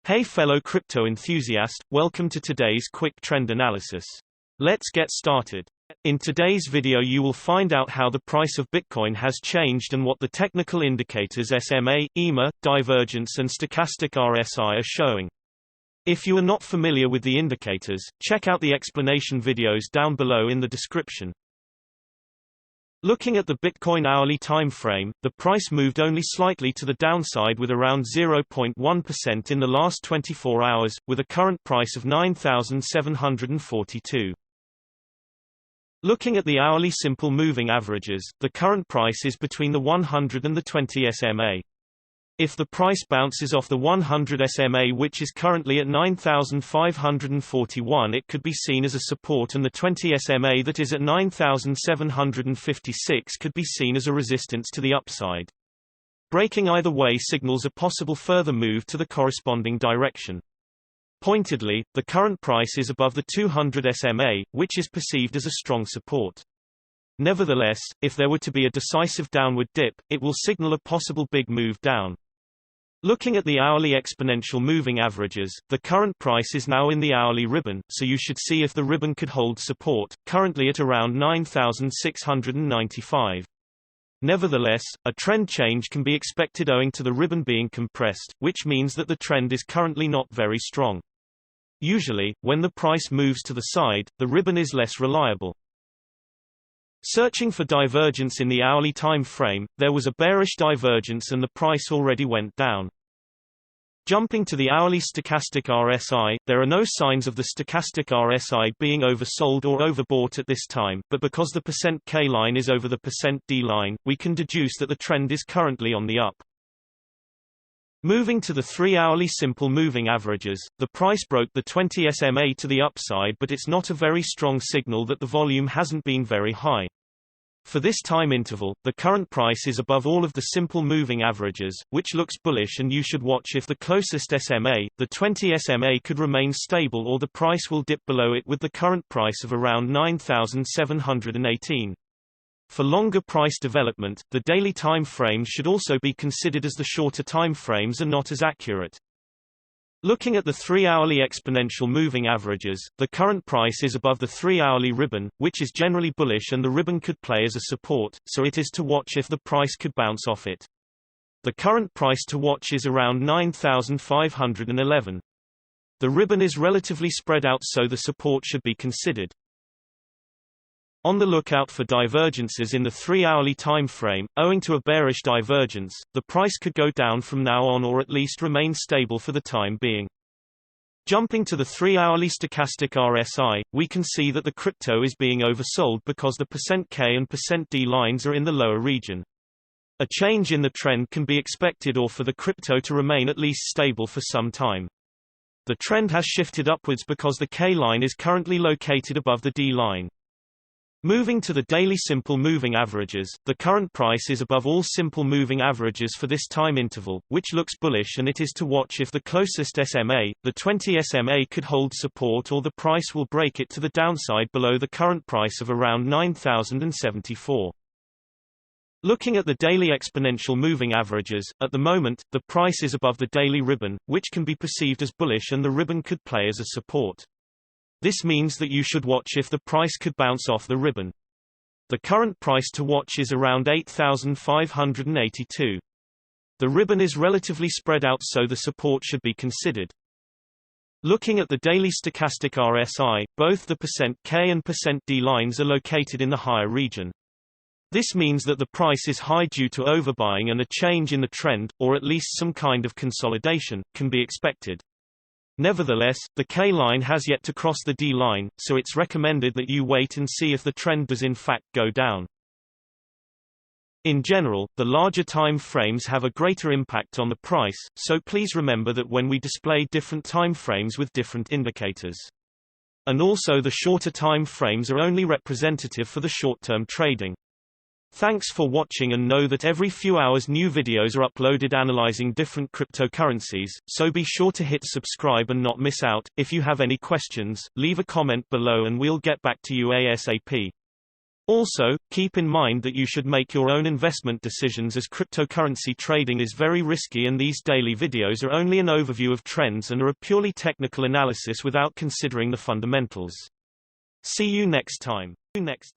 Hey fellow crypto enthusiast, welcome to today's quick trend analysis. Let's get started. In today's video you will find out how the price of Bitcoin has changed and what the technical indicators SMA, EMA, divergence and stochastic RSI are showing. If you are not familiar with the indicators, check out the explanation videos down below in the description. Looking at the Bitcoin hourly time frame, the price moved only slightly to the downside with around 0.1% in the last 24 hours, with a current price of $9,742. Looking at the hourly simple moving averages, the current price is between the 100 and the 20 SMA. If the price bounces off the 100 SMA, which is currently at 9,541, it could be seen as a support, and the 20 SMA that is at 9,756 could be seen as a resistance to the upside. Breaking either way signals a possible further move to the corresponding direction. Pointedly, the current price is above the 200 SMA, which is perceived as a strong support. Nevertheless, if there were to be a decisive downward dip, it will signal a possible big move down. Looking at the hourly exponential moving averages, the current price is now in the hourly ribbon, so you should see if the ribbon could hold support, currently at around 9,695. Nevertheless, a trend change can be expected owing to the ribbon being compressed, which means that the trend is currently not very strong. Usually, when the price moves to the side, the ribbon is less reliable. Searching for divergence in the hourly time frame, there was a bearish divergence and the price already went down. Jumping to the hourly stochastic RSI, there are no signs of the stochastic RSI being oversold or overbought at this time, but because the %K line is over the %D line, we can deduce that the trend is currently on the up. Moving to the 3-hourly simple moving averages, the price broke the 20 SMA to the upside, but it's not a very strong signal that the volume hasn't been very high. For this time interval, the current price is above all of the simple moving averages, which looks bullish, and you should watch if the closest SMA, the 20 SMA, could remain stable or the price will dip below it with the current price of around 9,718. For longer price development, the daily time frames should also be considered, as the shorter time frames are not as accurate. Looking at the 3-hourly exponential moving averages, the current price is above the 3-hourly ribbon, which is generally bullish, and the ribbon could play as a support, so it is to watch if the price could bounce off it. The current price to watch is around 9,511. The ribbon is relatively spread out, so the support should be considered. On the lookout for divergences in the 3-hourly time frame. Owing to a bearish divergence, the price could go down from now on, or at least remain stable for the time being. Jumping to the 3-hourly stochastic RSI, we can see that the crypto is being oversold because the %K and %D lines are in the lower region. A change in the trend can be expected, or for the crypto to remain at least stable for some time. The trend has shifted upwards because the K line is currently located above the D line. Moving to the daily simple moving averages, the current price is above all simple moving averages for this time interval, which looks bullish, and it is to watch if the closest SMA, the 20 SMA, could hold support or the price will break it to the downside below the current price of around 9,074. Looking at the daily exponential moving averages, at the moment, the price is above the daily ribbon, which can be perceived as bullish, and the ribbon could play as a support. This means that you should watch if the price could bounce off the ribbon. The current price to watch is around 8,582. The ribbon is relatively spread out, so the support should be considered. Looking at the daily stochastic RSI, both the %K and %D lines are located in the higher region. This means that the price is high due to overbuying, and a change in the trend, or at least some kind of consolidation, can be expected. Nevertheless, the K line has yet to cross the D line, so it's recommended that you wait and see if the trend does in fact go down. In general, the larger time frames have a greater impact on the price, so please remember that when we display different time frames with different indicators. And also, the shorter time frames are only representative for the short-term trading. Thanks for watching, and know that every few hours new videos are uploaded analyzing different cryptocurrencies, so be sure to hit subscribe and not miss out. If you have any questions, leave a comment below and we'll get back to you ASAP. Also, keep in mind that you should make your own investment decisions as cryptocurrency trading is very risky and these daily videos are only an overview of trends and are a purely technical analysis without considering the fundamentals. See you next time.